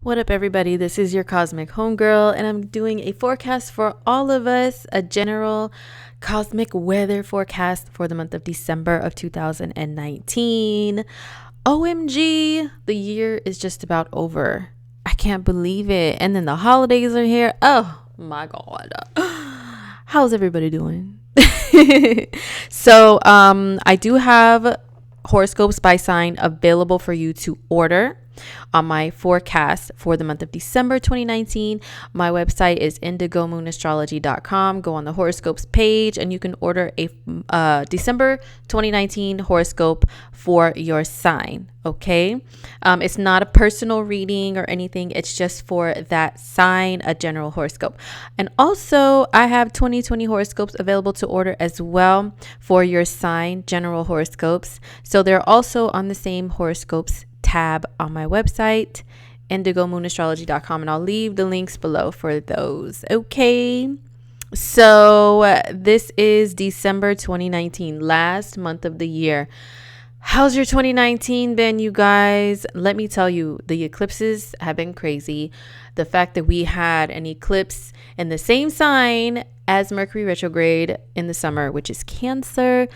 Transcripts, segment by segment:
What up, everybody? This is your Cosmic Homegirl, and I'm doing a forecast for all of us, a general cosmic weather forecast for the month of December of 2019. OMG, the year is just about over. I can't believe it. And then the holidays are here. Oh my God. How's everybody doing? I do have horoscopes by sign available for you to order on my forecast for the month of December 2019. My website is indigomoonastrology.com. Go on the horoscopes page and you can order a December 2019 horoscope for your sign. Okay. It's not a personal reading or anything. It's just for that sign, a general horoscope. And also I have 2020 horoscopes available to order as well for your sign, general horoscopes. So they're also on the same horoscopes tab on my website, indigomoonastrology.com, and I'll leave the links below for those. Okay. So this is December 2019, last month of the year. How's your 2019 been, you guys? Let me tell you, the eclipses have been crazy. The fact that we had an eclipse in the same sign as Mercury retrograde in the summer, which is Cancer.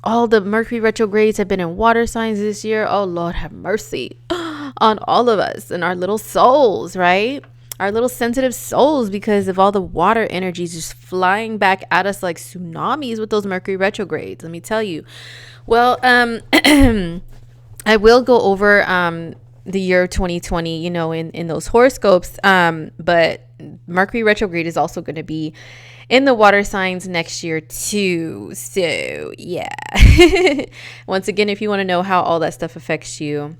All the Mercury retrogrades have been in water signs this year. Oh, Lord, have mercy on all of us and our little souls, right? Our little sensitive souls, because of all the water energies just flying back at us like tsunamis with those Mercury retrogrades. Let me tell you. Well, I will go over the year 2020, in those horoscopes. But Mercury retrograde is also going to be in the water signs next year too. So yeah. Once again, if you want to know how all that stuff affects you,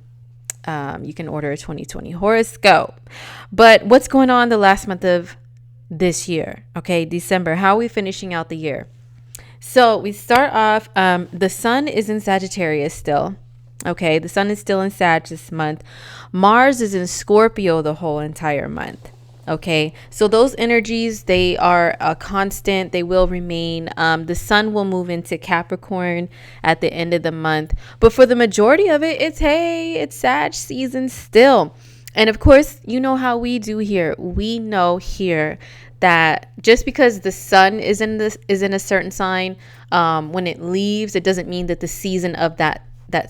you can order a 2020 horoscope. But what's going on the last month of this year? Okay, December. How are we finishing out the year? So we start off, the sun is in Sagittarius still. Okay, the sun is still in Sag this month. Mars is in Scorpio the whole entire month. Okay, so those energies, they are a constant. They will remain. The sun will move into Capricorn at the end of the month. But for the majority of it, it's Sag season still. And of course, you know how we do here. We know here that just because the sun is in a certain sign, when it leaves, it doesn't mean that the season of that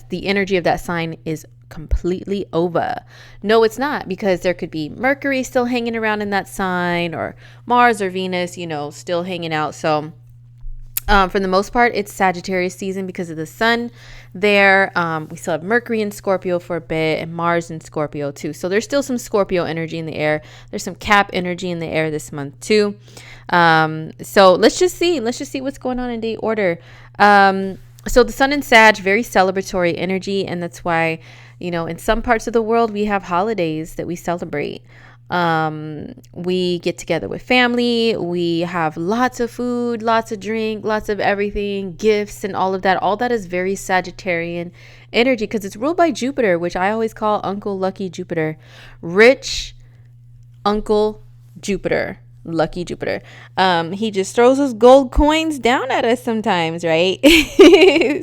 the energy of that sign is completely over. No, it's not, because there could be Mercury still hanging around in that sign, or Mars or Venus, still hanging out. So for the most part, it's Sagittarius season because of the sun there. We still have Mercury in Scorpio for a bit, and Mars in Scorpio too. So there's still some Scorpio energy in the air. There's some Cap energy in the air this month too. So let's just see what's going on in day order. So the sun in Sag, very celebratory energy, and that's why, in some parts of the world, we have holidays that we celebrate. We get together with family. We have lots of food, lots of drink, lots of everything, gifts, and all of that. All that is very Sagittarian energy because it's ruled by Jupiter, which I always call Uncle Lucky Jupiter. Rich Uncle Jupiter. Lucky Jupiter. He just throws those gold coins down at us sometimes, right?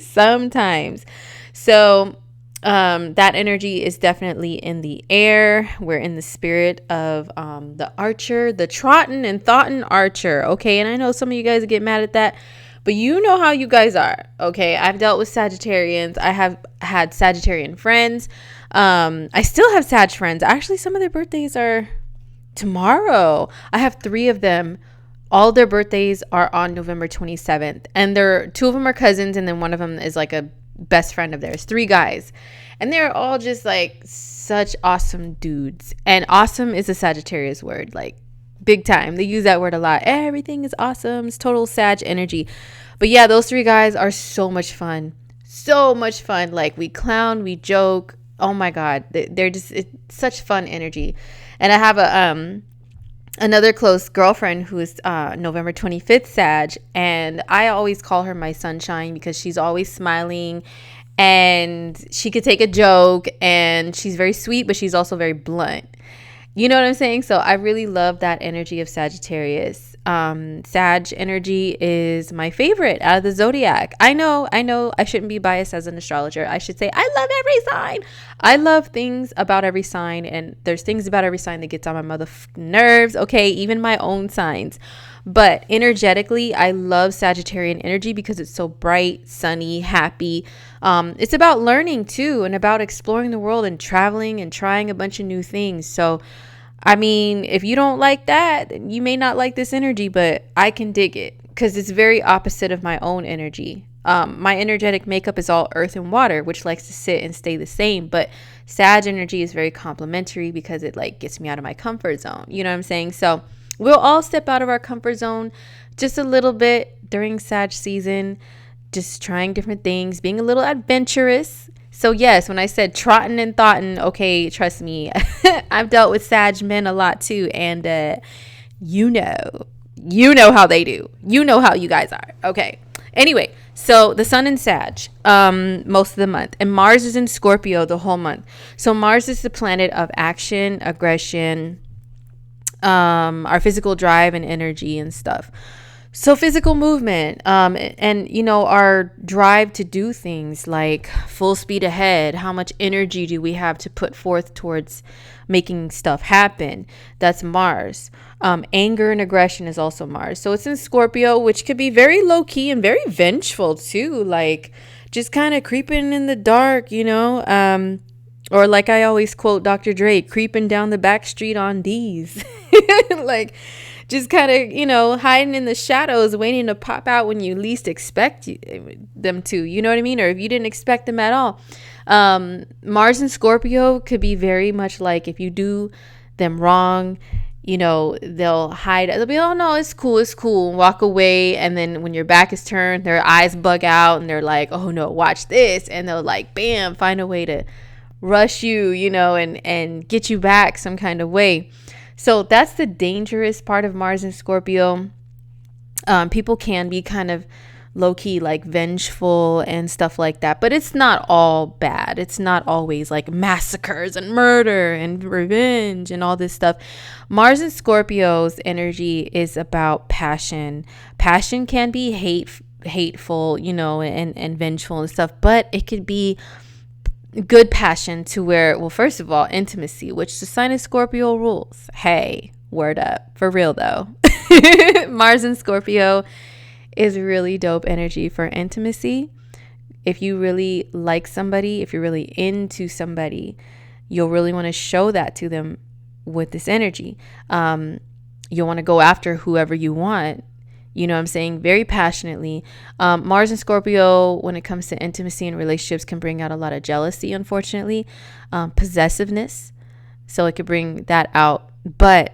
Sometimes. So that energy is definitely in the air. We're in the spirit of the archer, the trotting and thoughtin' archer. Okay, and I know some of you guys get mad at that, but you know how you guys are. Okay, I've dealt with Sagittarians. I have had Sagittarian friends. I still have Sag friends. Actually, some of their birthdays are tomorrow. I have 3 of them. All their birthdays are on November 27th, and 2 of them are cousins, and then one of them is like a best friend of theirs. 3 guys, and they're all just like such awesome dudes. And awesome is a Sagittarius word, like big time. They use that word a lot. Everything is awesome. It's total Sag energy. But yeah, those 3 guys are so much fun. Like, we clown, we joke. Oh my God, they're just, it's such fun energy. And I have another close girlfriend who is November 25th Sag, and I always call her my sunshine because she's always smiling, and she could take a joke, and she's very sweet, but she's also very blunt. You know what I'm saying? So I really love that energy of Sagittarius. Sag energy is my favorite out of the zodiac. I know I shouldn't be biased as an astrologer. I should say I love every sign. I love things about every sign, and there's things about every sign that gets on my motherfucking nerves. Okay, even my own signs. But energetically, I love Sagittarian energy because it's so bright, sunny, happy. It's about learning too, and about exploring the world and traveling and trying a bunch of new things. So, I mean, if you don't like that, you may not like this energy, but I can dig it because it's very opposite of my own energy. My energetic makeup is all earth and water, which likes to sit and stay the same. But Sag energy is very complementary because it like gets me out of my comfort zone. You know what I'm saying? So we'll all step out of our comfort zone just a little bit during Sag season, just trying different things, being a little adventurous. So yes, when I said trotting and thoughtin', okay, trust me, I've dealt with Sag men a lot too, and you know how they do. You know how you guys are. Okay. Anyway, so the sun in Sag most of the month, and Mars is in Scorpio the whole month. So Mars is the planet of action, aggression, our physical drive and energy and stuff. So physical movement, and you know, our drive to do things like full speed ahead. How much energy do we have to put forth towards making stuff happen? That's Mars. Anger and aggression is also Mars. So it's in Scorpio, which could be very low key and very vengeful too. Like just kind of creeping in the dark, you know, or like I always quote Dr. Dre, creeping down the back street on D's. Like just kind of, you know, hiding in the shadows, waiting to pop out when you least expect them to, you know what I mean? Or if you didn't expect them at all. Mars and Scorpio could be very much like if you do them wrong, you know, they'll hide. They'll be, oh no, it's cool, and walk away. And then when your back is turned, their eyes bug out and they're like, oh no, watch this. And they'll like, bam, find a way to rush you, you know, and get you back some kind of way. So that's the dangerous part of Mars and Scorpio. People can be kind of low-key, like vengeful and stuff like that. But it's not all bad. It's not always like massacres and murder and revenge and all this stuff. Mars and Scorpio's energy is about passion. Passion can be hateful, you know, and vengeful and stuff. But it could be good passion to where, well, first of all, intimacy, which the sign of Scorpio rules. Hey, word up. For real though. Mars and Scorpio is really dope energy for intimacy. If you really like somebody, if you're really into somebody, you'll really want to show that to them with this energy. You'll want to go after whoever you want. You know what I'm saying? Very passionately. Mars and Scorpio, when it comes to intimacy and relationships, can bring out a lot of jealousy, unfortunately. Possessiveness. So it could bring that out. But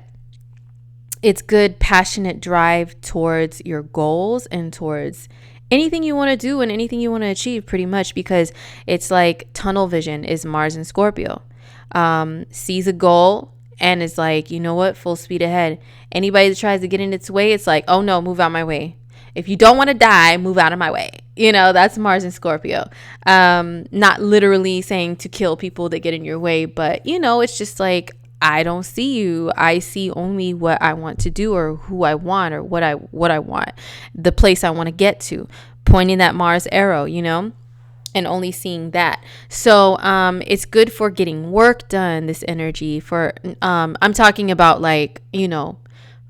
it's good, passionate drive towards your goals and towards anything you want to do and anything you want to achieve, pretty much, because it's like tunnel vision is Mars and Scorpio. Sees a goal and is like, you know what, full speed ahead. Anybody that tries to get in its way, it's like, oh no, move out my way. If you don't want to die, move out of my way. You know, that's Mars and Scorpio. Not literally saying to kill people that get in your way, but you know, it's just like, I don't see you. I see only what I want to do or who I want or what I want, the place I want to get to, pointing that Mars arrow, you know, and only seeing that. So it's good for getting work done, this energy for I'm talking about like, you know,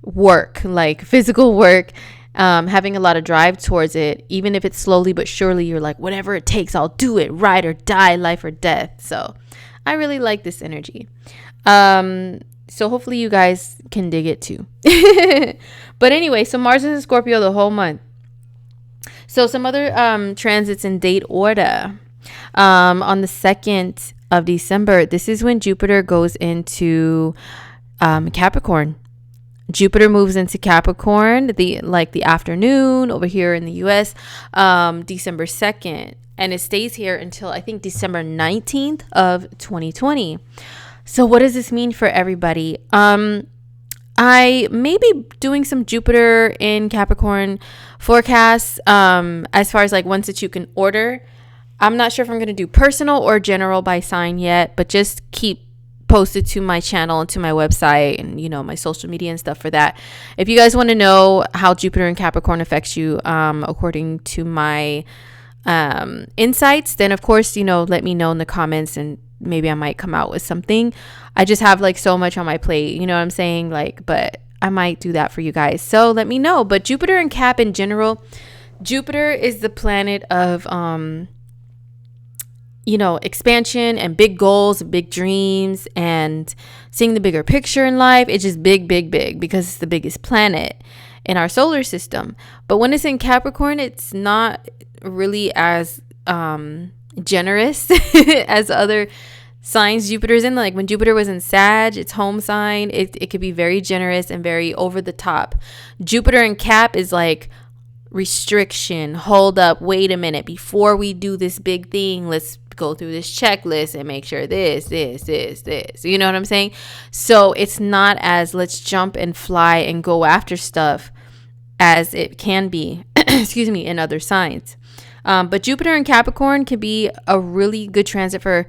work, like physical work, having a lot of drive towards it, even if it's slowly but surely. You're like, whatever it takes, I'll do it, ride or die, life or death. So I really like this energy. So hopefully you guys can dig it too. But anyway, so Mars is in Scorpio the whole month. So some other transits in date order. On the 2nd of December, this is when Jupiter goes into Capricorn. Jupiter moves into Capricorn the afternoon over here in the US, December 2nd, and it stays here until I think December 19th of 2020. So what does this mean for everybody? I may be doing some Jupiter in Capricorn forecasts as far as like ones that you can order. I'm not sure if I'm going to do personal or general by sign yet, but just keep posted to my channel and to my website and, you know, my social media and stuff for that. If you guys want to know how Jupiter in Capricorn affects you according to my insights, then of course, you know, let me know in the comments and maybe I might come out with something. I just have like so much on my plate, you know what I'm saying? Like, but I might do that for you guys. So let me know. But Jupiter and Cap in general, Jupiter is the planet of, expansion and big goals, big dreams, and seeing the bigger picture in life. It's just big, big, big because it's the biggest planet in our solar system. But when it's in Capricorn, it's not really as generous as other signs Jupiter's in. Like when Jupiter was in Sag, its home sign, it could be very generous and very over the top. Jupiter in Cap is like restriction, hold up, wait a minute, before we do this big thing, let's go through this checklist and make sure this, you know what I'm saying? So it's not as let's jump and fly and go after stuff as it can be excuse me, in other signs. But Jupiter in Capricorn can be a really good transit for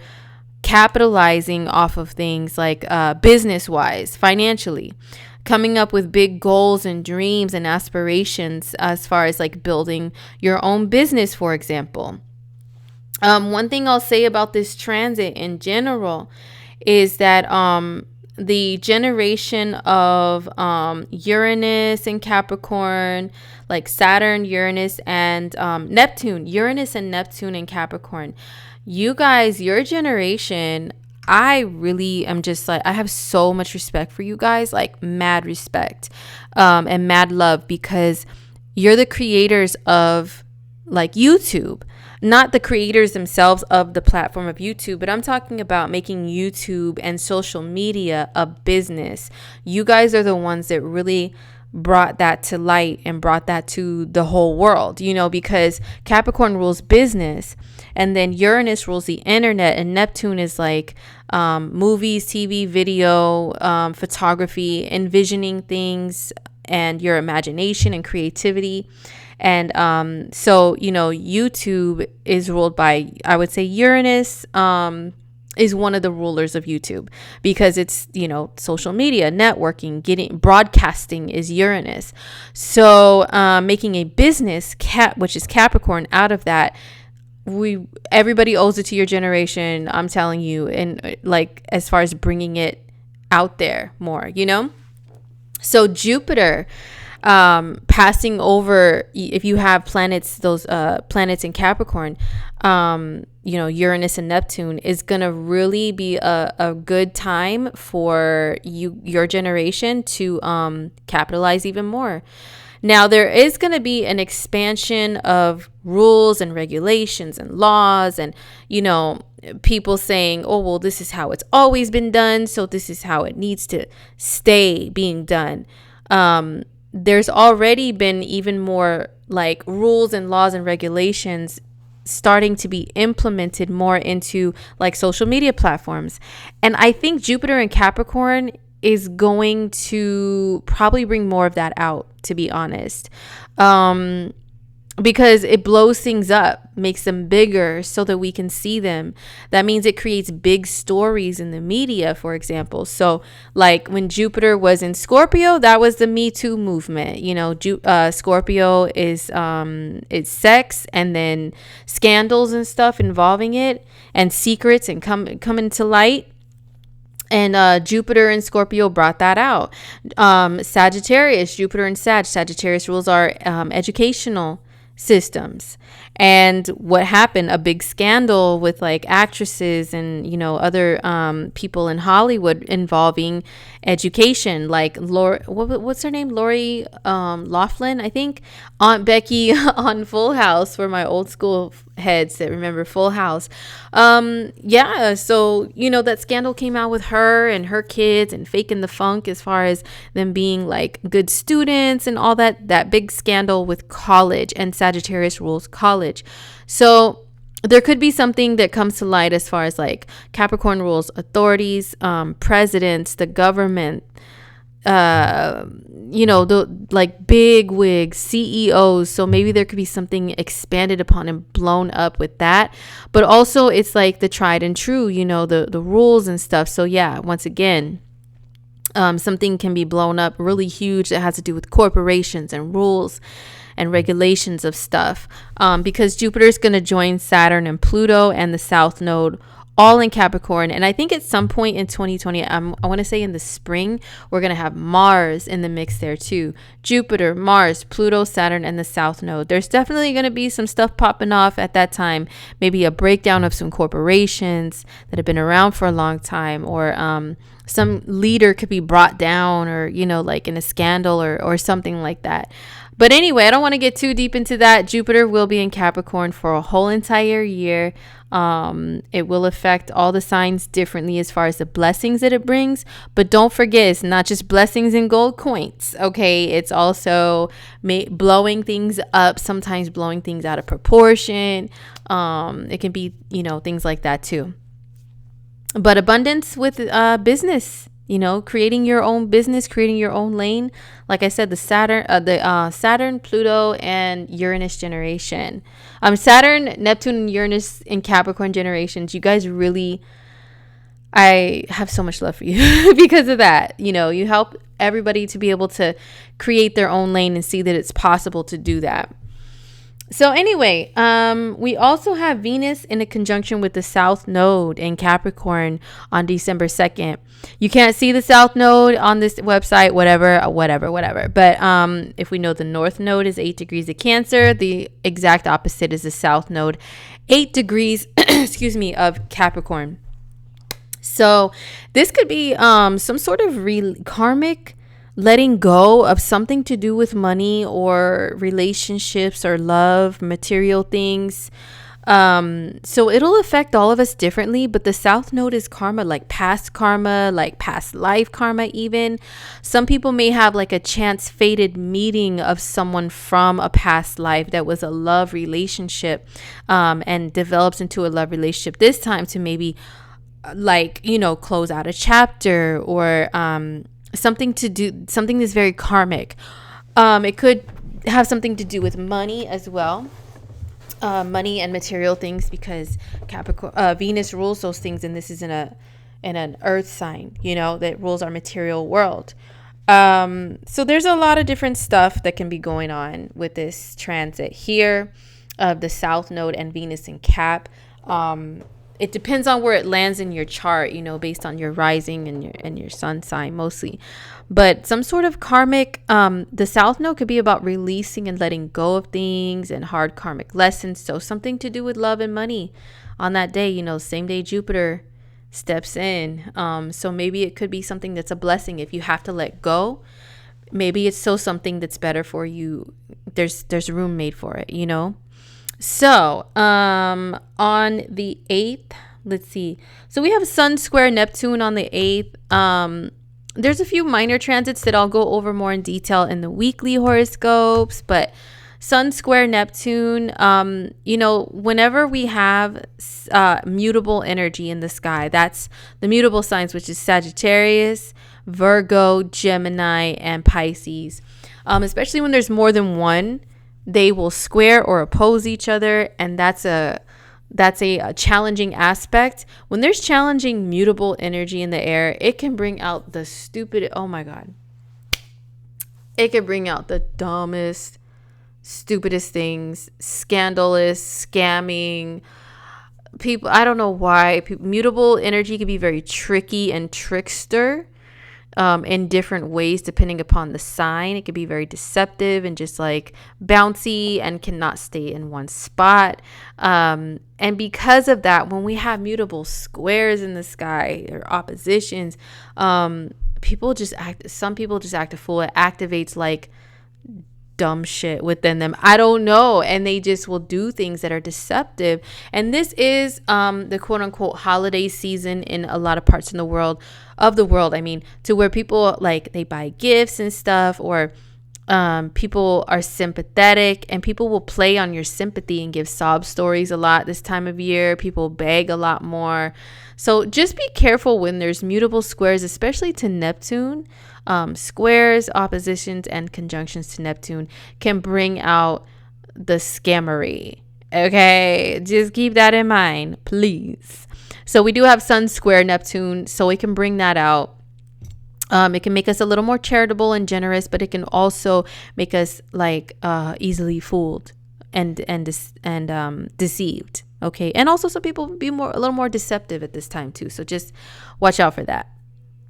capitalizing off of things like business wise, financially, coming up with big goals and dreams and aspirations as far as like building your own business, for example. One thing I'll say about this transit in general is that the generation of Uranus and Capricorn, like Saturn, Uranus, and Neptune, Uranus and Neptune in Capricorn, you guys, your generation, I really am just like, I have so much respect for you guys, like mad respect and mad love, because you're the creators of like YouTube. Not the creators themselves of the platform of YouTube, but I'm talking about making YouTube and social media a business. You guys are the ones that really brought that to light and brought that to the whole world, because Capricorn rules business, and then Uranus rules the internet, and Neptune is like movies, TV, video, photography, envisioning things, and your imagination and creativity. And so, YouTube is ruled by, I would say Uranus is one of the rulers of YouTube, because it's, social media, networking, broadcasting is Uranus. So making a business, which is Capricorn, out of that, everybody owes it to your generation, I'm telling you, and like as far as bringing it out there more, So Jupiter, passing over, if you have planets, those planets in Capricorn, Uranus and Neptune, is gonna really be a good time for your generation to capitalize even more. Now, there is going to be an expansion of rules and regulations and laws, and, people saying, oh, well, this is how it's always been done, so this is how it needs to stay being done. There's already been even more like rules and laws and regulations starting to be implemented more into like social media platforms. And I think Jupiter in Capricorn is going to probably bring more of that out, to be honest. Because it blows things up, makes them bigger so that we can see them. That means it creates big stories in the media, for example. So like when Jupiter was in Scorpio, that was the Me Too movement. Scorpio is it's sex, and then scandals and stuff involving it, and secrets and coming to light. And Jupiter and Scorpio brought that out. Sagittarius, Jupiter and Sagittarius rules our educational systems. And what happened? A big scandal with like actresses and other people in Hollywood involving education, like what's her name, Lori Loughlin, I think, Aunt Becky on Full House, for my old school heads that remember Full House. So that scandal came out with her and her kids and faking the funk, as far as them being like good students and all that big scandal with college, and Sagittarius rules college. So there could be something that comes to light as far as like Capricorn rules authorities, presidents, the government, the like big wigs, CEOs. So maybe there could be something expanded upon and blown up with that. But also it's like the tried and true, the rules and stuff. So yeah, once again, something can be blown up really huge that has to do with corporations and rules and regulations of stuff, because Jupiter is going to join Saturn and Pluto and the South Node all in Capricorn. And I think at some point in 2020, I want to say in the spring, we're going to have Mars in the mix there too. Jupiter, Mars, Pluto, Saturn, and the South Node. There's definitely going to be some stuff popping off at that time. Maybe a breakdown of some corporations that have been around for a long time, or some leader could be brought down, or, like in a scandal or something like that. But anyway, I don't want to get too deep into that. Jupiter will be in Capricorn for a whole entire year. It will affect all the signs differently as far as the blessings that it brings. But don't forget, it's not just blessings in gold coins. Okay, it's also blowing things up, sometimes blowing things out of proportion. It can be, things like that too. But abundance with business. Creating your own business, creating your own lane. Like I said, the Saturn, Pluto, and Uranus generation. Saturn, Neptune, and Uranus in Capricorn generations. You guys really, I have so much love for you because of that. You help everybody to be able to create their own lane and see that it's possible to do that. So anyway, we also have Venus in a conjunction with the South Node in Capricorn on December 2nd. You can't see the South Node on this website, whatever. But if we know the North Node is 8 degrees of Cancer, the exact opposite is the South Node, 8 degrees, of Capricorn. So this could be some sort of karmic letting go of something to do with money or relationships or love, material things. So it'll affect all of us differently, but the South Node is karma, like past life karma even. Some people may have like a chance fated meeting of someone from a past life that was a love relationship, and develops into a love relationship this time to maybe close out a chapter, or something that's very karmic. It could have something to do with money as well, money and material things, because Capricorn, Venus rules those things, and this is in an earth sign, that rules our material world. So there's a lot of different stuff that can be going on with this transit here of the South Node and Venus in Cap. It depends on where it lands in your chart, based on your rising and your sun sign mostly. But some sort of karmic, the South Node could be about releasing and letting go of things and hard karmic lessons. So something to do with love and money on that day, same day Jupiter steps in. So maybe it could be something that's a blessing if you have to let go. Maybe it's so something that's better for you. There's room made for it, So, on the 8th, let's see. So we have Sun square Neptune on the 8th. There's a few minor transits that I'll go over more in detail in the weekly horoscopes, but Sun square Neptune, whenever we have mutable energy in the sky, that's the mutable signs, which is Sagittarius, Virgo, Gemini, and Pisces. Especially when there's more than one, they will square or oppose each other, and that's a challenging aspect. When there's challenging mutable energy in the air, it can bring out the stupid, oh my god, it can bring out the dumbest, stupidest things, scandalous, scamming people. I don't know why mutable energy can be very tricky and trickster, in different ways depending upon the sign. It could be very deceptive and just like bouncy and cannot stay in one spot. And because of that, when we have mutable squares in the sky or oppositions, some people just act a fool. It activates like dumb shit within them. I don't know. And they just will do things that are deceptive. And this is the quote unquote holiday season in a lot of parts in the world, I mean, to where people like they buy gifts and stuff, or people are sympathetic, and people will play on your sympathy and give sob stories a lot this time of year. People beg a lot more. So just be careful when there's mutable squares, especially to Neptune. Squares, oppositions, and conjunctions to Neptune can bring out the scammery. Okay, just keep that in mind, please. So we do have Sun square Neptune, so it can bring that out. It can make us a little more charitable and generous, but it can also make us like easily fooled and deceived. Okay. And also some people be a little more deceptive at this time too. So just watch out for that.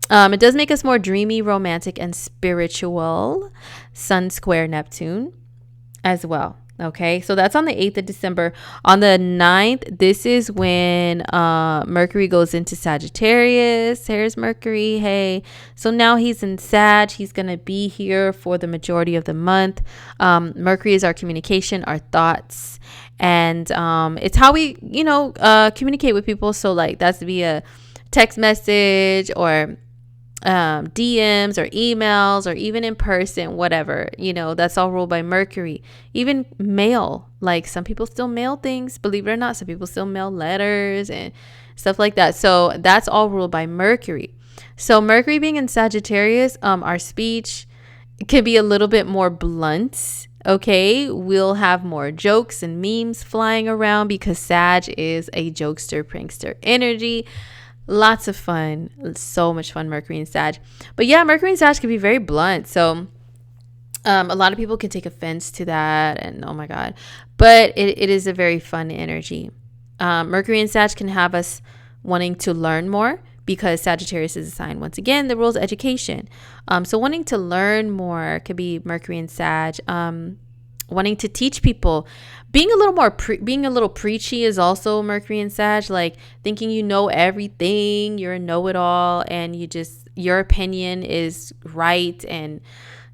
It does make us more dreamy, romantic, and spiritual. Sun square Neptune as well. Okay, so that's on the 8th of December. On the 9th, this is when Mercury goes into Sagittarius. Here's Mercury. Hey, so now he's in Sag. He's going to be here for the majority of the month. Mercury is our communication, our thoughts, and it's how we, communicate with people. So like that's via text message or DMs or emails or even in person, whatever, that's all ruled by Mercury. Even mail, like some people still mail things, believe it or not. Some people still mail letters and stuff like that. So that's all ruled by Mercury. So Mercury being in Sagittarius, our speech can be a little bit more blunt. Okay, we'll have more jokes and memes flying around because Sag is a jokester, prankster energy. Lots of fun. So much fun, Mercury and Sag. But yeah, Mercury and Sag can be very blunt. So a lot of people can take offense to that. And oh my God. But it is a very fun energy. Mercury and Sag can have us wanting to learn more because Sagittarius is a sign, once again, that rules education. So wanting to learn more could be Mercury and Sag. Wanting to teach people, being a little preachy is also Mercury and Sag, like thinking you know everything, you're a know-it-all, and your opinion is right and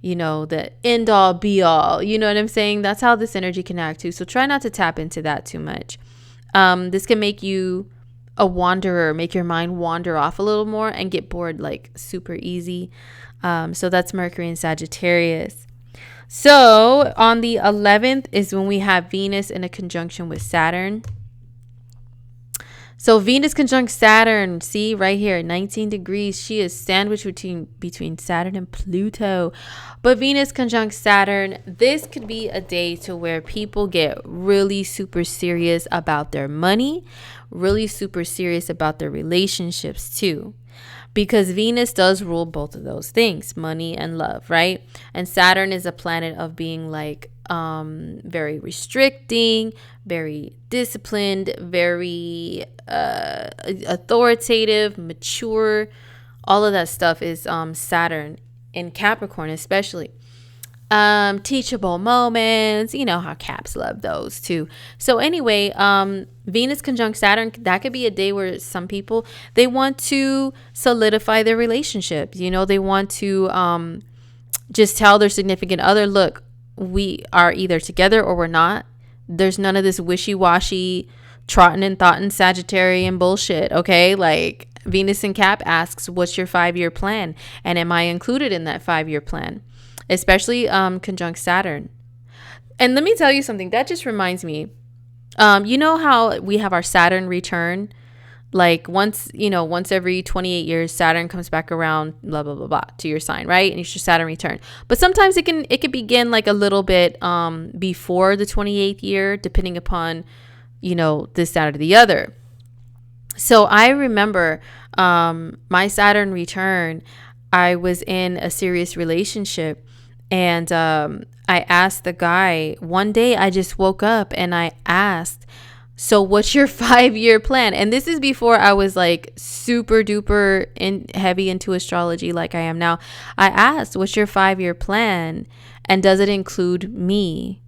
the end all be all, you know what I'm saying? That's how this energy can act too. So try not to tap into that too much. This can make you a wanderer, make your mind wander off a little more and get bored like super easy. So that's Mercury and Sagittarius. So on the 11th is when we have Venus in a conjunction with Saturn. So Venus conjunct Saturn, see right here, 19 degrees. She is sandwiched between Saturn and Pluto. But Venus conjunct Saturn, this could be a day to where people get really super serious about their money, really super serious about their relationships too. Because Venus does rule both of those things, money and love, right? And Saturn is a planet of being like very restricting, very disciplined, very authoritative, mature. All of that stuff is Saturn in Capricorn especially. Teachable moments, how Caps love those too. So anyway, Venus conjunct Saturn, that could be a day where some people, they want to solidify their relationship. They want to just tell their significant other, look, we are either together or we're not. There's none of this wishy-washy trotting and thoughtin' Sagittarian bullshit. Okay, like Venus in Cap asks, what's your 5-year plan, and am I included in that 5-year plan? Especially conjunct Saturn. And let me tell you something that just reminds me. You know how we have our Saturn return? Like once every 28 years, Saturn comes back around, blah, blah, blah, blah, to your sign, right? And it's your Saturn return. But sometimes it can begin like a little bit before the 28th year, depending upon, this, that, or the other. So I remember my Saturn return, I was in a serious relationship. And I asked the guy, one day I just woke up and I asked, so what's your 5-year plan? And this is before I was like super duper heavy into astrology like I am now. I asked, what's your 5-year plan? And does it include me?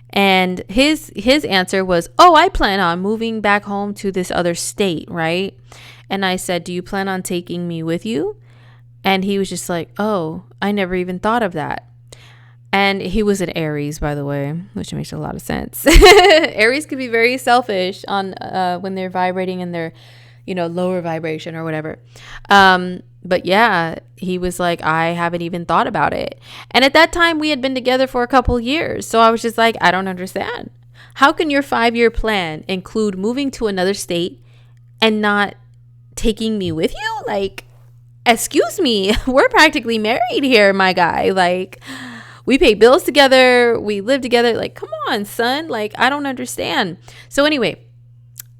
And his answer was, oh, I plan on moving back home to this other state, right? And I said, do you plan on taking me with you? And he was just like, oh, I never even thought of that. And he was an Aries, by the way, which makes a lot of sense. Aries could be very selfish on when they're vibrating in their, lower vibration or whatever. But yeah, he was like, I haven't even thought about it. And at that time, we had been together for a couple years. So I was just like, I don't understand. How can your 5-year plan include moving to another state and not taking me with you? Like, excuse me, we're practically married here, my guy. Like, we pay bills together, we live together. Like, come on, son. Like, I don't understand. So anyway,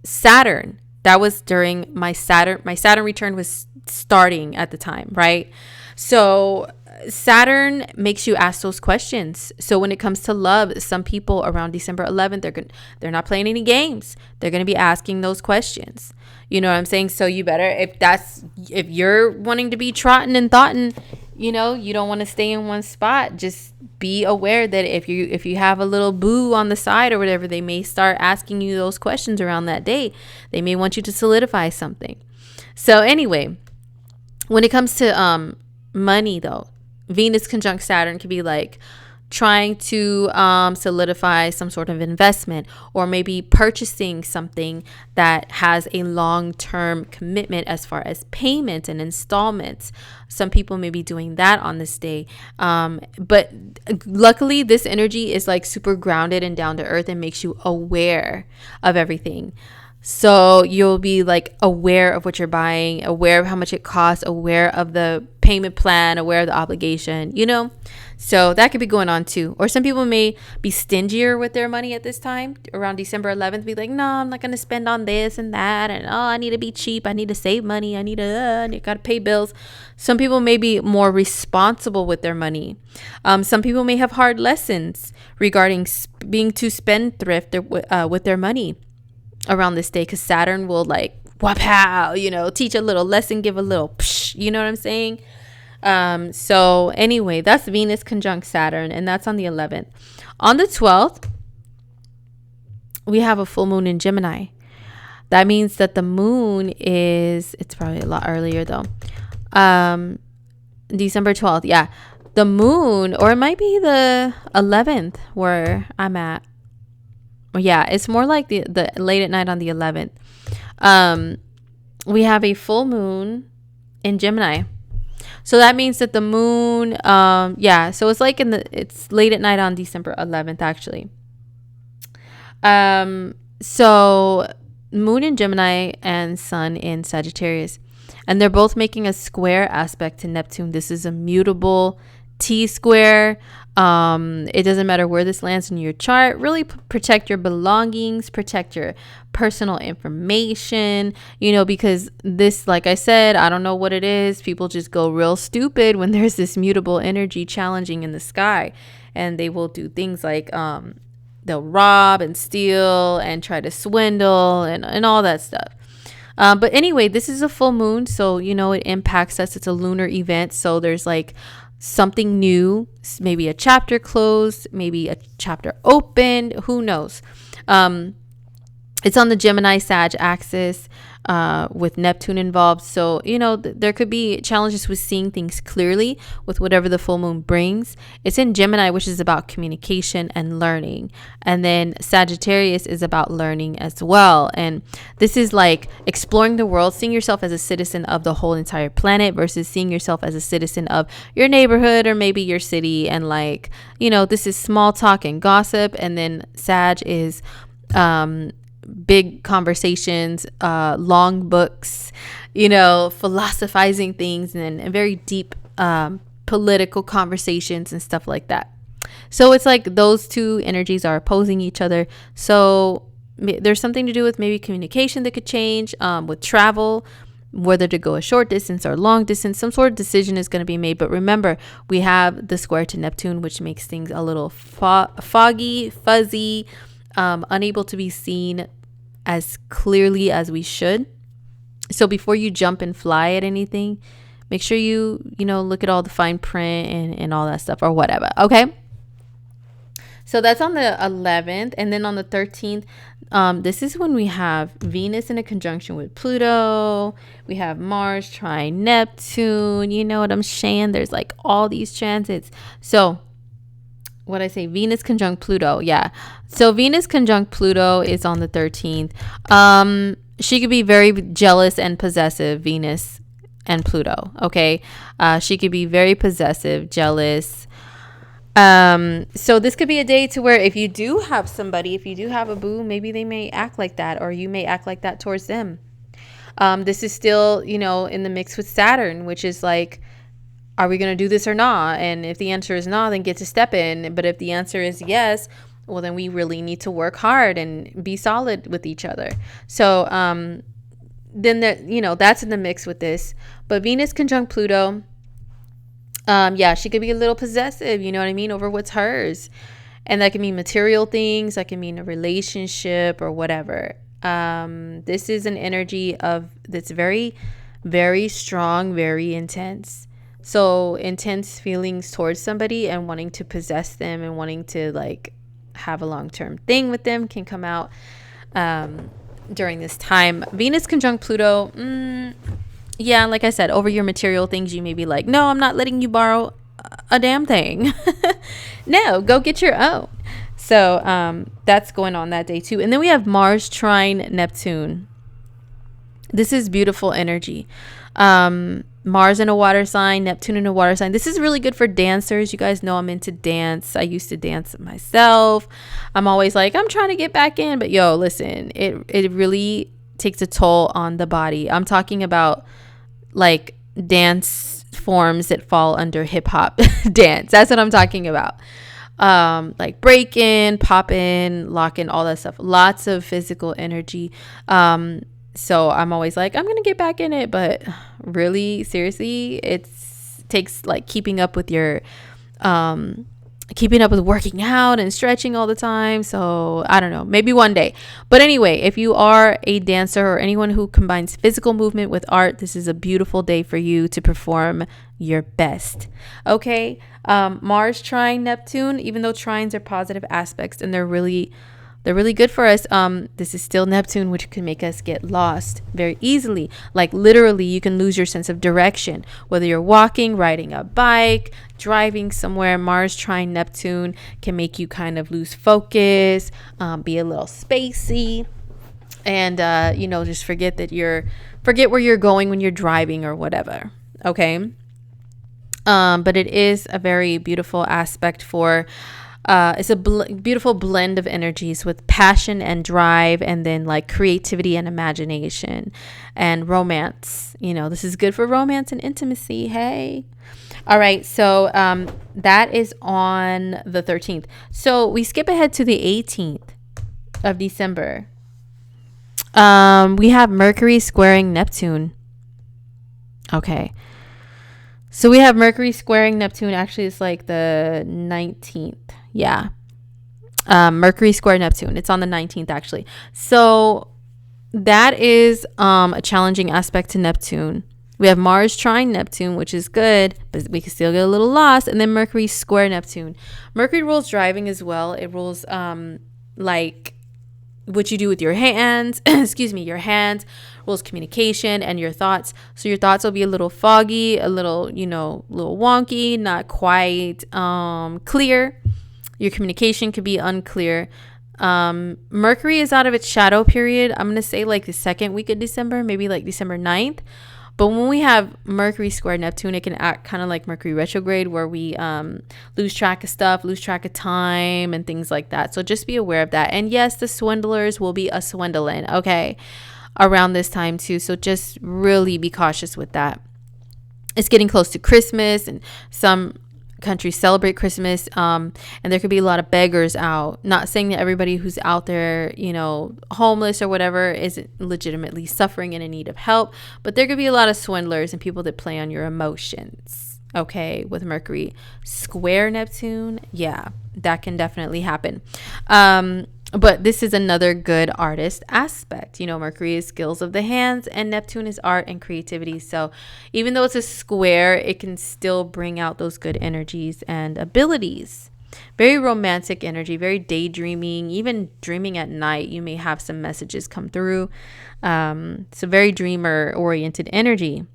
Saturn, that was during my Saturn return was starting at the time, right? So Saturn makes you ask those questions. So when it comes to love, some people around December 11th, they're not playing any games. They're going to be asking those questions. You know what I'm saying? So you better, if you're wanting to be trotting and thoughting, you don't want to stay in one spot. Just be aware that if you have a little boo on the side or whatever, they may start asking you those questions around that day. They may want you to solidify something. So anyway, when it comes to money though, Venus conjunct Saturn could be like trying to solidify some sort of investment, or maybe purchasing something that has a long-term commitment as far as payments and installments. Some people may be doing that on this day. But luckily, this energy is like super grounded and down to earth and makes you aware of everything. So you'll be like aware of what you're buying, aware of how much it costs, aware of the payment plan, aware of the obligation, So that could be going on too. Or some people may be stingier with their money at this time around December 11th, be like, no, I'm not going to spend on this and that. And I need to be cheap. I need to save money. I got to pay bills. Some people may be more responsible with their money. Some people may have hard lessons regarding being too spendthrift with their money around this day, because Saturn will like wapow, teach a little lesson, give a little psh, you know what I'm saying? So anyway, that's Venus conjunct Saturn, and that's on the 11th. On the 12th, we have a full moon in Gemini. That means that the moon it's probably a lot earlier though. December 12th, yeah. The moon, or it might be the 11th where I'm at. Yeah, it's more like the late at night on the 11th. We have a full moon in Gemini. So that means that the moon, so it's like it's late at night on December 11th, actually. So moon in Gemini and sun in Sagittarius. And they're both making a square aspect to Neptune. This is a mutable T-square. It doesn't matter where this lands in your chart. Really protect your belongings, protect your personal information, because this, like I said, I don't know what it is. People just go real stupid when there's this mutable energy challenging in the sky, and they will do things like they'll rob and steal and try to swindle and all that stuff. But anyway, this is a full moon, so it impacts us. It's a lunar event, so there's like something new, maybe a chapter closed, maybe a chapter opened, who knows. It's on the Gemini Sag axis with Neptune involved. So, there could be challenges with seeing things clearly with whatever the full moon brings. It's in Gemini, which is about communication and learning. And then Sagittarius is about learning as well. And this is like exploring the world, seeing yourself as a citizen of the whole entire planet versus seeing yourself as a citizen of your neighborhood or maybe your city. And like, this is small talk and gossip. And then Sag is big conversations, long books, philosophizing things, and very deep political conversations and stuff like that. So it's like those two energies are opposing each other. So there's something to do with maybe communication that could change, with travel, whether to go a short distance or long distance. Some sort of decision is going to be made. But remember, we have the square to Neptune, which makes things a little foggy, fuzzy, unable to be seen as clearly as we should. So before you jump and fly at anything, make sure you look at all the fine print and all that stuff or whatever. Okay. So that's on the 11th. And then on the 13th, this is when we have Venus in a conjunction with Pluto. We have Mars trine Neptune. You know what I'm saying? There's like all these transits. So what I say, Venus conjunct Pluto. Yeah. So Venus conjunct Pluto is on the 13th. She could be very jealous and possessive, Venus and Pluto. Okay. She could be very possessive, jealous. So this could be a day to where if you do have somebody, if you do have a boo, maybe they may act like that, or you may act like that towards them. This is still, in the mix with Saturn, which is like, are we going to do this or not? And if the answer is no, then get to step in. But if the answer is yes, well, then we really need to work hard and be solid with each other. So then that's in the mix with this. But Venus conjunct Pluto, yeah, she could be a little possessive, you know what I mean, over what's hers. And that can mean material things, that can mean a relationship or whatever. This is an energy of that's very, very strong, very intense. So intense feelings towards somebody and wanting to possess them and wanting to like have a long-term thing with them can come out during this time. Venus conjunct Pluto, yeah, like I said, over your material things, you may be like, no, I'm not letting you borrow a damn thing. No, go get your own. So that's going on that day too. And then we have Mars trine Neptune. This is beautiful energy. Mars in a water sign, Neptune in a water sign. This is really good for dancers. You guys know I'm into dance. I used to dance myself. I'm always like, I'm trying to get back in. But yo, listen, it really takes a toll on the body. I'm talking about like dance forms that fall under hip hop dance. That's what I'm talking about. Like break-in, pop-in, lock-in, all that stuff. Lots of physical energy. So I'm always like, I'm gonna get back in it, but really, seriously, it takes like keeping up with working out and stretching all the time. So I don't know, maybe one day. But anyway, if you are a dancer or anyone who combines physical movement with art, this is a beautiful day for you to perform your best. Okay. Mars trine Neptune, even though trines are positive aspects and they're really good for us. This is still Neptune, which can make us get lost very easily. Like literally, you can lose your sense of direction, whether you're walking, riding a bike, driving somewhere. Mars trine Neptune can make you kind of lose focus, be a little spacey, and just forget where you're going when you're driving or whatever. Okay. But it is a very beautiful aspect for. It's a beautiful blend of energies with passion and drive, and then like creativity and imagination and romance. This is good for romance and intimacy. Hey. All right. So that is on the 13th. So we skip ahead to the 18th of December. We have Mercury squaring Neptune. Okay. So we have Mercury squaring Neptune. Actually, it's like the 19th. Yeah. Mercury square Neptune. It's on the 19th, actually. So that is a challenging aspect to Neptune. We have Mars trine Neptune, which is good, but we can still get a little lost. And then Mercury square Neptune. Mercury rules driving as well. It rules like what you do with your hands. Excuse me, your hands. Rules communication and your thoughts. So your thoughts will be a little foggy, a little, little wonky, not quite clear. Your communication could be unclear. Mercury is out of its shadow period. I'm going to say like the second week of December, maybe like December 9th. But when we have Mercury square Neptune, it can act kind of like Mercury retrograde, where we lose track of stuff, lose track of time and things like that. So just be aware of that. And yes, the swindlers will be a swindling, okay, around this time too. So just really be cautious with that. It's getting close to Christmas, and some countries celebrate Christmas, and there could be a lot of beggars out. Not saying that everybody who's out there, homeless or whatever, isn't legitimately suffering and in need of help, but there could be a lot of swindlers and people that play on your emotions. Okay, with Mercury square Neptune, yeah, that can definitely happen. But this is another good artist aspect. Mercury is skills of the hands and Neptune is art and creativity. So even though it's a square, it can still bring out those good energies and abilities. Very romantic energy, very daydreaming, even dreaming at night. You may have some messages come through. So very dreamer oriented energy.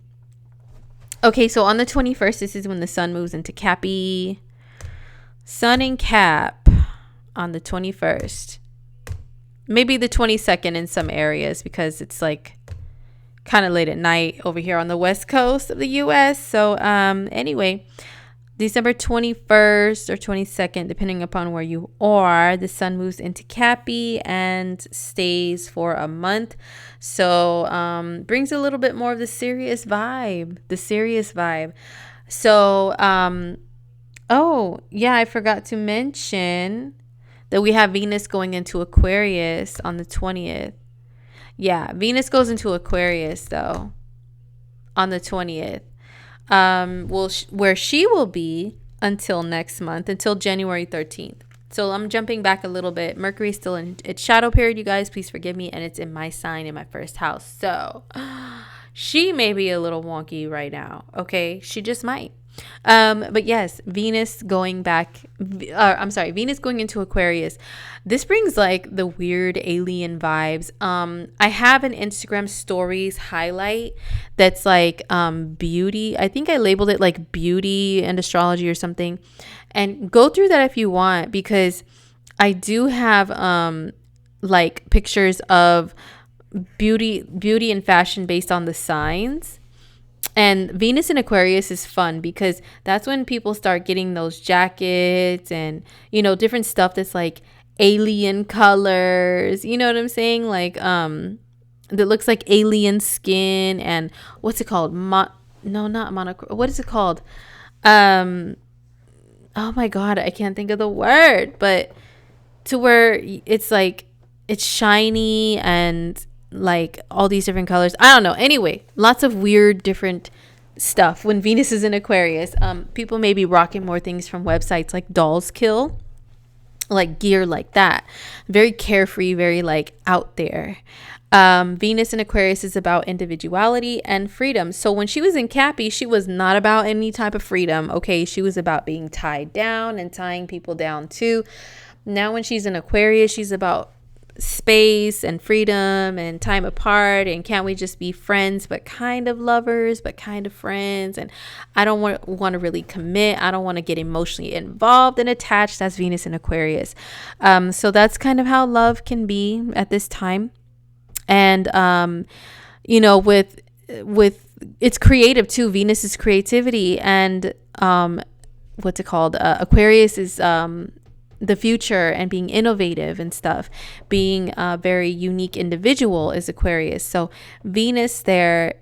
Okay, so on the 21st, this is when the sun moves into Cappy. Sun in Cap on the 21st. Maybe the 22nd in some areas, because it's like kind of late at night over here on the west coast of the US. So anyway, December 21st or 22nd, depending upon where you are, the sun moves into Cappy and stays for a month. So brings a little bit more of the serious vibe. So oh yeah, I forgot to mention that we have Venus going into Aquarius on the 20th. Yeah, Venus goes into Aquarius though on the 20th. Where she will be until next month, until January 13th. So I'm jumping back a little bit. Mercury's still in its shadow period, you guys. Please forgive me. And it's in my sign in my first house. So she may be a little wonky right now. Okay. She just might. But yes, Venus going back, Venus going into Aquarius. This brings like the weird alien vibes. I have an Instagram stories highlight that's like beauty. I think I labeled it like beauty and astrology or something. And go through that if you want, because I do have like pictures of beauty and fashion based on the signs. And Venus in Aquarius is fun because that's when people start getting those jackets and, different stuff that's like alien colors. You know what I'm saying? Like, that looks like alien skin and what's it called? No, not monochrome. What is it called? Oh my God, I can't think of the word, but to where it's like, it's shiny and like all these different colors. I don't know. Anyway, lots of weird different stuff when Venus is in Aquarius. People may be rocking more things from websites like Dolls Kill, like gear like that. Very carefree, very like out there. Venus in Aquarius is about individuality and freedom. So when she was in Cappy, she was not about any type of freedom. Okay, she was about being tied down and tying people down too. Now when she's in Aquarius, she's about space and freedom and time apart, and can't we just be friends but kind of lovers but kind of friends, and I don't want to really commit. I don't want to get emotionally involved and attached. That's Venus in Aquarius. So that's kind of how love can be at this time. And with it's creative too. Venus is creativity, and what's it called, Aquarius is the future and being innovative and stuff. Being a very unique individual is Aquarius. So Venus there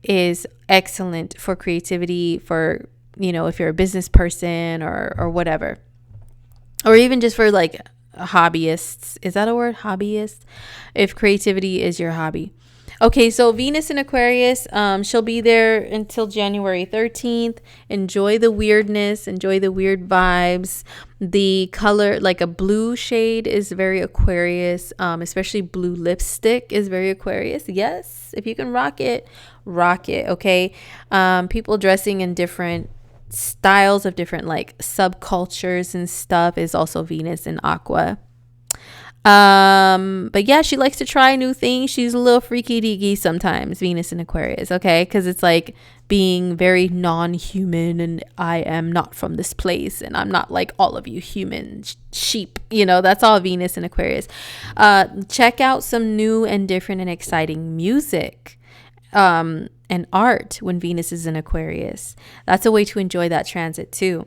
is excellent for creativity, for, if you're a business person or whatever, or even just for like hobbyists. Is that a word? Hobbyists? If creativity is your hobby. Okay, so Venus in Aquarius, she'll be there until January 13th. Enjoy the weirdness, enjoy the weird vibes. The color, like a blue shade, is very Aquarius, especially blue lipstick is very Aquarius. Yes, if you can rock it, okay? People dressing in different styles of different like subcultures and stuff is also Venus in Aqua. But yeah, she likes to try new things. She's a little freaky deaky sometimes, Venus in Aquarius, okay? Because it's like being very non-human, and I am not from this place, and I'm not like all of you human sheep, that's all Venus in Aquarius. Check out some new and different and exciting music and art when Venus is in Aquarius. That's a way to enjoy that transit too.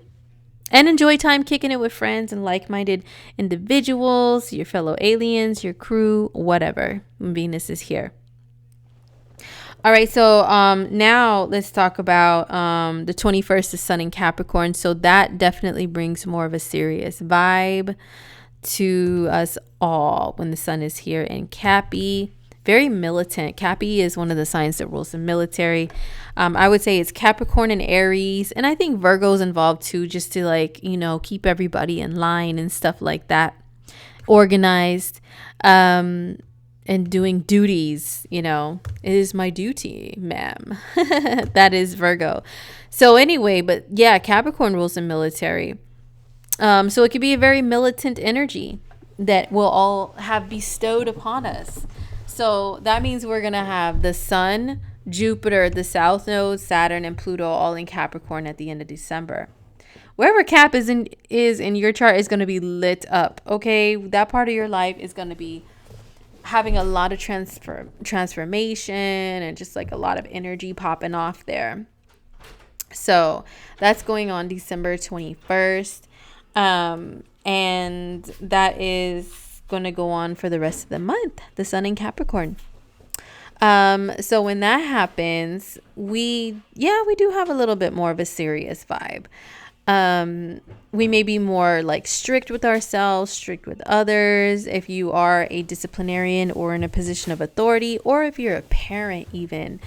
And enjoy time kicking it with friends and like-minded individuals, your fellow aliens, your crew, whatever, when Venus is here. All right, so now let's talk about the 21st, the sun in Capricorn. So that definitely brings more of a serious vibe to us all when the sun is here in Cappy. Very militant. Cappy is one of the signs that rules the military. I would say it's Capricorn and Aries, and I think Virgo's involved too, just to like, keep everybody in line and stuff like that, organized, and doing duties. It is my duty, ma'am. That is Virgo. So anyway, but yeah, Capricorn rules the military. So it could be a very militant energy that will all have bestowed upon us. So that means we're going to have the sun, Jupiter, the South Node, Saturn, and Pluto all in Capricorn at the end of December. Wherever Cap is in your chart is going to be lit up, okay? That part of your life is going to be having a lot of transformation and just like a lot of energy popping off there. So that's going on December 21st. And that is going to go on for the rest of the month, the sun in Capricorn. So when that happens, we do have a little bit more of a serious vibe. We may be more like strict with ourselves, strict with others. If you are a disciplinarian or in a position of authority, or if you're a parent even,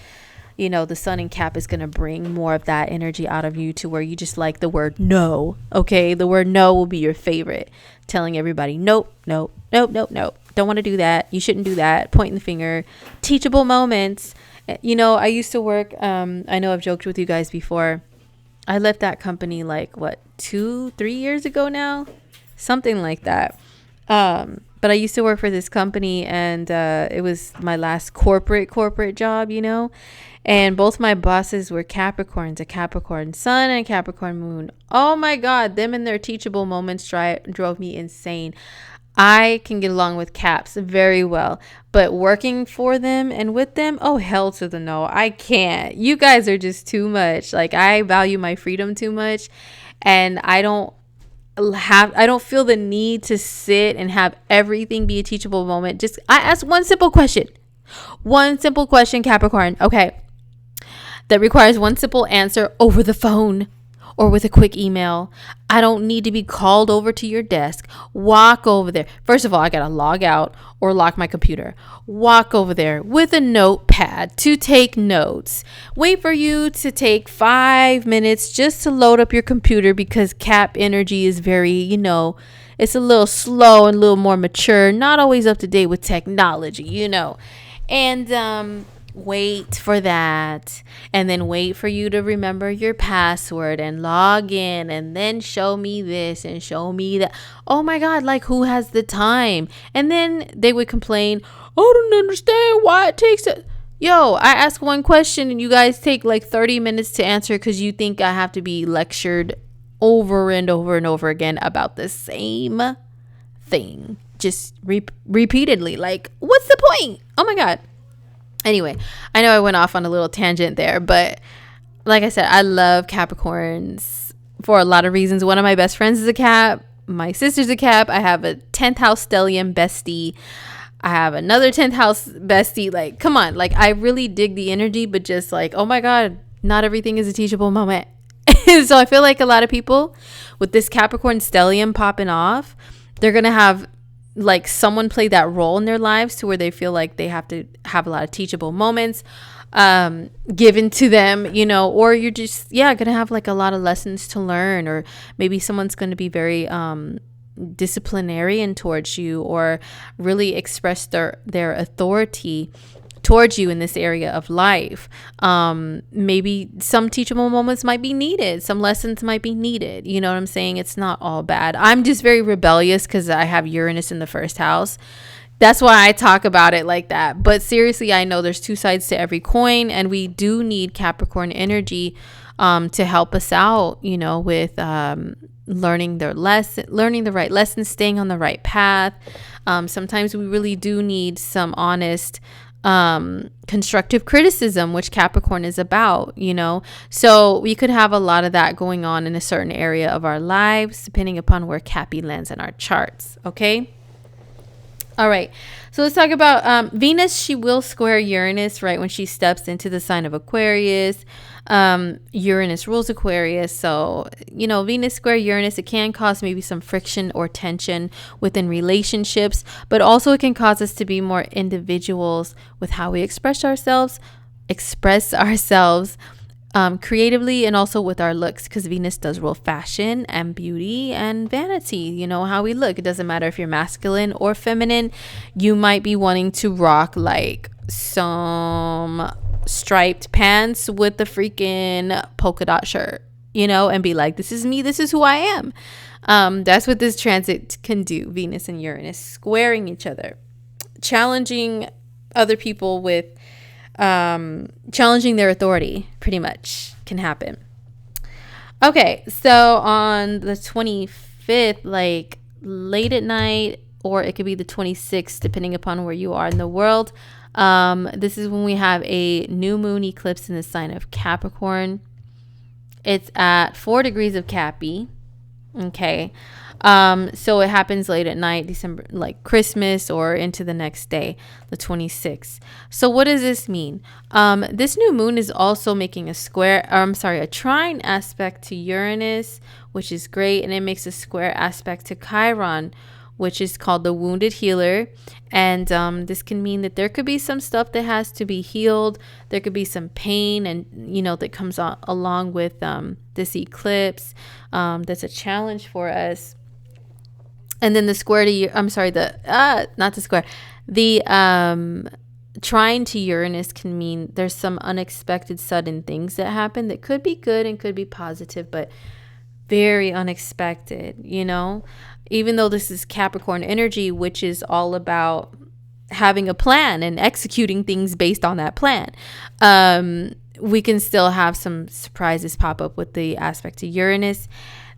you know, the sun in Cap is going to bring more of that energy out of you to where you just like the word no. Okay. The word no will be your favorite. Telling everybody, nope, nope, nope, nope, nope. Don't want to do that. You shouldn't do that. Pointing the finger. Teachable moments. You know, I used to work, I know I've joked with you guys before. I left that company like what, 2-3 years ago now, something like that. But I used to work for this company, and it was my last corporate job, you know, and both my bosses were Capricorns, a Capricorn sun and a Capricorn moon. Oh my God, them and their teachable moments drove me insane. I can get along with Caps very well, but working for them and with them, oh, hell to the no. I can't. You guys are just too much. Like, I value my freedom too much, and I don't feel the need to sit and have everything be a teachable moment. Just, I ask one simple question, Capricorn. Okay. That requires one simple answer over the phone or with a quick email. I don't need to be called over to your desk. Walk over there. First of all, I got to log out or lock my computer. Walk over there with a notepad to take notes. Wait for you to take 5 minutes just to load up your computer, because Cap energy is very, you know, it's a little slow and a little more mature, not always up to date with technology, you know. And wait for that, and then wait for you to remember your password and log in, and then show me this and show me that. Oh my God, like, who has the time? And then they would complain, I don't understand why it takes it. Yo, I ask one question and you guys take like 30 minutes to answer because you think I have to be lectured over and over and over again about the same thing, just repeatedly. Like, what's the point? Oh my God. Anyway, I know I went off on a little tangent there, but like I said, I love Capricorns for a lot of reasons. One of my best friends is a Cap. My sister's a Cap. I have a 10th house stellium bestie. I have another 10th house bestie. Like, come on. Like, I really dig the energy, but just like, oh my God, not everything is a teachable moment. So I feel like a lot of people with this Capricorn stellium popping off, they're going to have like someone play that role in their lives to where they feel like they have to have a lot of teachable moments given to them, you know, or you're just, gonna have like a lot of lessons to learn, or maybe someone's going to be very disciplinarian towards you, or really express their authority towards you in this area of life. Maybe some teachable moments might be needed. Some lessons might be needed. You know what I'm saying? It's not all bad. I'm just very rebellious because I have Uranus in the first house. That's why I talk about it like that. But seriously, I know there's two sides to every coin, and we do need Capricorn energy to help us out, you know, with learning the right lessons, staying on the right path. Sometimes we really do need some honest constructive criticism, which Capricorn is about, you know. So we could have a lot of that going on in a certain area of our lives, depending upon where Cappy lands in our charts. Okay. All right. So let's talk about Venus. She will square Uranus right when she steps into the sign of Aquarius. Uranus rules Aquarius. So, you know, Venus square Uranus, it can cause maybe some friction or tension within relationships, but also it can cause us to be more individuals with how we express ourselves creatively, and also with our looks, because Venus does rule fashion and beauty and vanity, you know, how we look. It doesn't matter if you're masculine or feminine. You might be wanting to rock like some striped pants with the freaking polka dot shirt, you know, and be like, this is me, this is who I am. That's what this transit can do. Venus and Uranus squaring each other, challenging other people with challenging their authority, pretty much can happen. Okay, so on the 25th, like late at night, or it could be the 26th, depending upon where you are in the world, this is when we have a new moon eclipse in the sign of Capricorn. It's at 4 degrees of Cappy. Okay. So it happens late at night, December, like Christmas or into the next day, the 26th. So what does this mean? This new moon is also making a square, or I'm sorry, a trine aspect to Uranus, which is great. And it makes a square aspect to Chiron, which is called the wounded healer. And this can mean that there could be some stuff that has to be healed. There could be some pain, and that comes along with this eclipse. That's a challenge for us. And then the square to I'm sorry, not the square, the trine to Uranus can mean there's some unexpected sudden things that happen that could be good and could be positive, but very unexpected, even though this is Capricorn energy, which is all about having a plan and executing things based on that plan. We can still have some surprises pop up with the aspect to Uranus.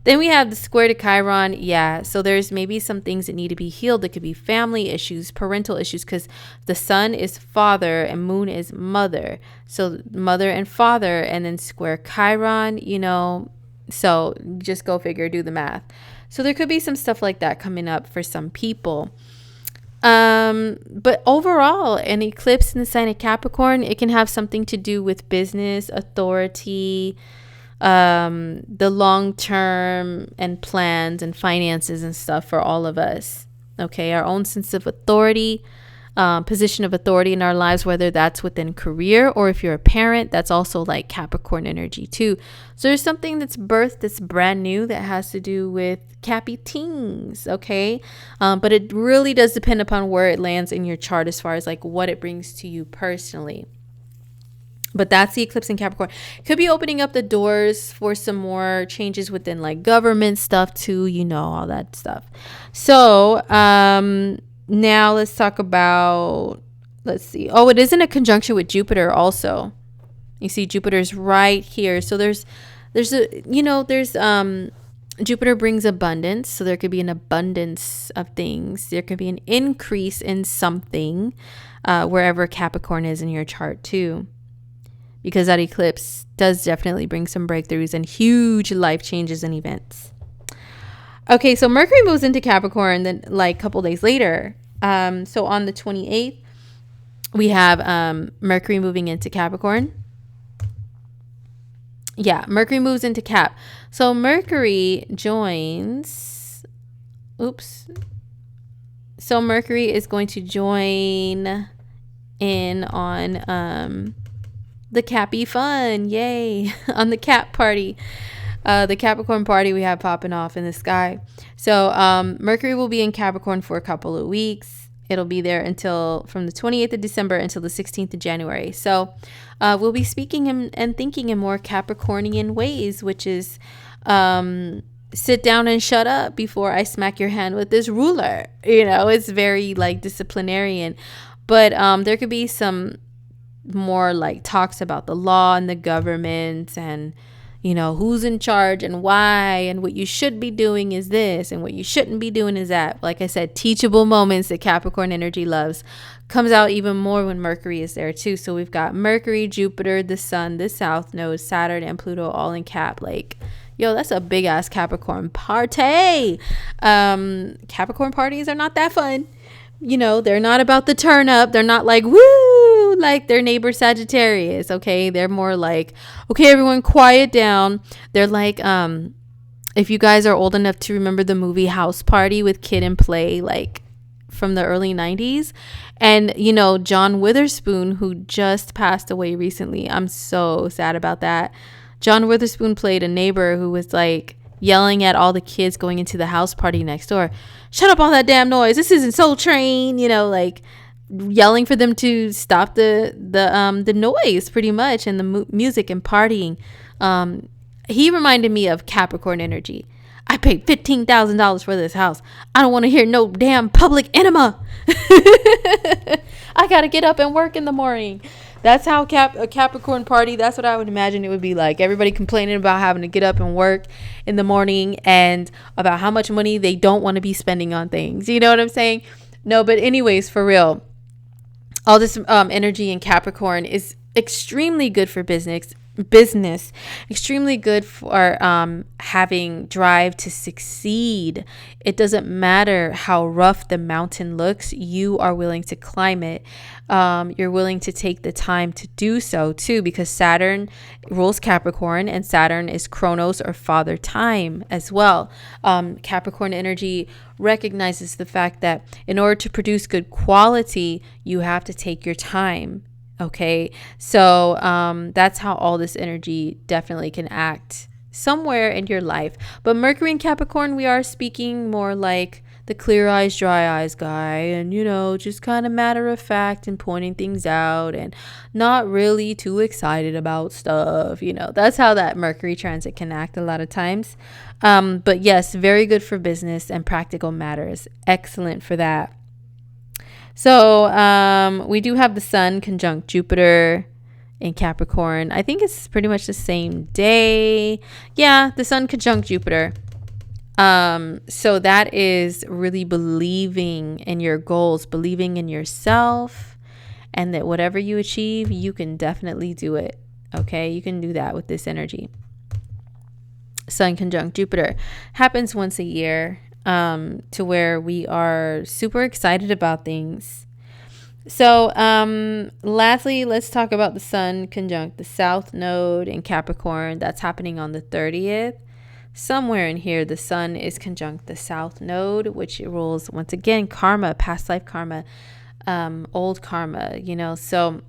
Then we have the square to Chiron. Yeah, so there's maybe some things that need to be healed. It could be family issues, parental issues, because the sun is father and moon is mother. So mother and father, and then square Chiron, so just go figure, do the math. So there could be some stuff like that coming up for some people. But overall, an eclipse in the sign of Capricorn, it can have something to do with business, authority, the long term and plans and finances and stuff for all of us. Okay, our own sense of authority, position of authority in our lives, whether that's within career or if you're a parent, that's also like Capricorn energy too. So there's something that's birthed that's brand new that has to do with Cappy teens. Okay, but it really does depend upon where it lands in your chart as far as like what it brings to you personally. But that's the eclipse in Capricorn. Could be opening up the doors for some more changes within like government stuff too, all that stuff. So now let's talk about, let's see. Oh, it is in a conjunction with Jupiter also. You see Jupiter's right here. So there's Jupiter brings abundance. So there could be an abundance of things. There could be an increase in something wherever Capricorn is in your chart too. Because that eclipse does definitely bring some breakthroughs and huge life changes and events. Okay, so Mercury moves into Capricorn then like a couple days later. So on the 28th, we have Mercury moving into Capricorn. Yeah, Mercury moves into Cap. So Mercury joins. So Mercury is going to join in on the Cappy fun, yay, on the Cap party, the Capricorn party we have popping off in the sky. So Mercury will be in Capricorn for a couple of weeks. It'll be there until from the 28th of December until the 16th of January. So we'll be speaking and thinking in more Capricornian ways, which is sit down and shut up before I smack your hand with this ruler. It's very like disciplinarian, but there could be some more like talks about the law and the government and who's in charge and why, and what you should be doing is this and what you shouldn't be doing is that. Like I said, teachable moments that Capricorn energy loves comes out even more when Mercury is there too. So we've got Mercury, Jupiter, the Sun, the South Node, Saturn, and Pluto all in Cap. Like, yo, that's a big ass Capricorn party. Capricorn parties are not that fun. They're not about the turn up. They're not like, woo, like their neighbor Sagittarius. Okay. They're more like, okay, everyone quiet down. They're like, if you guys are old enough to remember the movie House Party with Kid and Play, like from the early 90s. And, John Witherspoon, who just passed away recently. I'm so sad about that. John Witherspoon played a neighbor who was like yelling at all the kids going into the house party next door. Shut up all that damn noise. This isn't Soul Train, like yelling for them to stop the noise pretty much, and the music and partying. He reminded me of Capricorn energy. I paid $15,000 for this house. I don't want to hear no damn public enema. I got to get up and work in the morning. That's how a Capricorn party, that's what I would imagine it would be like. Everybody complaining about having to get up and work in the morning and about how much money they don't want to be spending on things. You know what I'm saying? No, but anyways, for real, all this energy in Capricorn is extremely good for business, business, extremely good for having drive to succeed. It doesn't matter how rough the mountain looks, you are willing to climb it. You're willing to take the time to do so too, because Saturn rules Capricorn, and Saturn is Chronos, or father time, as well. Capricorn energy recognizes the fact that in order to produce good quality, you have to take your time. Okay, so that's how all this energy definitely can act somewhere in your life. But Mercury in Capricorn, we are speaking more like the clear eyes, dry eyes guy, and just kind of matter of fact and pointing things out and not really too excited about stuff. That's how that Mercury transit can act a lot of times. But yes, very good for business and practical matters. Excellent for that. So we do have the Sun conjunct Jupiter in Capricorn. I think it's pretty much the same day. Yeah, the Sun conjunct Jupiter. So that is really believing in your goals, believing in yourself, and that whatever you achieve, you can definitely do it. Okay, you can do that with this energy. Sun conjunct Jupiter happens once a year. To where we are super excited about things. So lastly, let's talk about the Sun conjunct the South Node in Capricorn. That's happening on the 30th. Somewhere in here, the Sun is conjunct the South Node, which rules, once again, karma, past life karma, old karma, So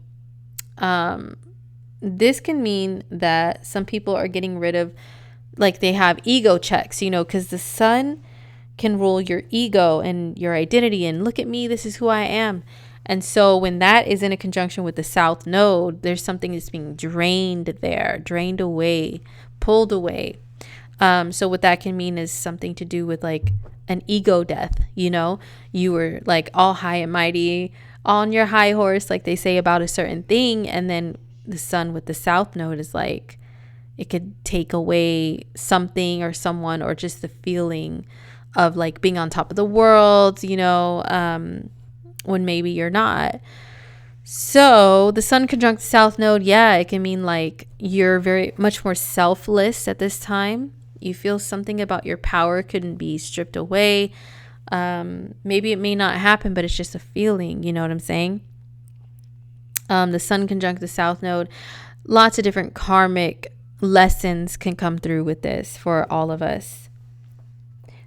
this can mean that some people are getting rid of, like, they have ego checks, because the Sun can rule your ego and your identity, and look at me, this is who I am. And so when that is in a conjunction with the South Node, there's something that's being drained away, pulled away. So what that can mean is something to do with like an ego death. You were like all high and mighty on your high horse, like they say, about a certain thing, and then the Sun with the South Node is like, it could take away something or someone, or just the feeling of like being on top of the world, when maybe you're not. So the Sun conjunct the South Node, it can mean like you're very much more selfless at this time. You feel something about your power couldn't be stripped away. Maybe it may not happen, but it's just a feeling, you know what I'm saying? The Sun conjunct the South Node, lots of different karmic lessons can come through with this for all of us.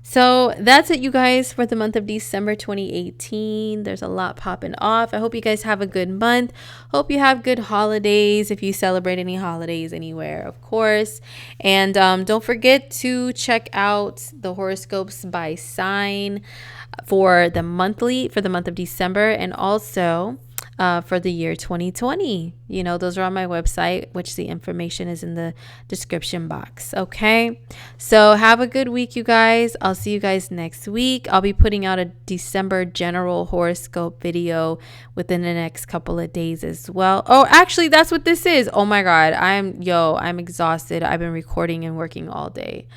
So that's it, you guys, for the month of December 2018. There's a lot popping off. I hope you guys have a good month. Hope you have good holidays, if you celebrate any holidays anywhere, of course. And don't forget to check out the horoscopes by sign for the month of December, and also for the year 2020. Those are on my website, which the information is in the description box. Okay, so have a good week, you guys. I'll see you guys next week. I'll be putting out a December general horoscope video within the next couple of days as well. Oh, actually, that's what this is. Oh my God, I'm exhausted. I've been recording and working all day.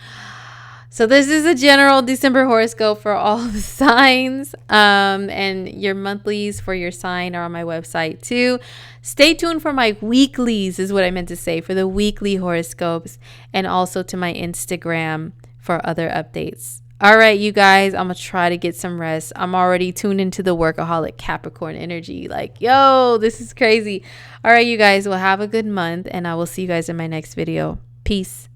So this is a general December horoscope for all the signs, and your monthlies for your sign are on my website too. Stay tuned for my weeklies, is what I meant to say, for the weekly horoscopes, and also to my Instagram for other updates. All right, you guys, I'm going to try to get some rest. I'm already tuned into the workaholic Capricorn energy. Like, yo, this is crazy. All right, you guys, well, have a good month, and I will see you guys in my next video. Peace.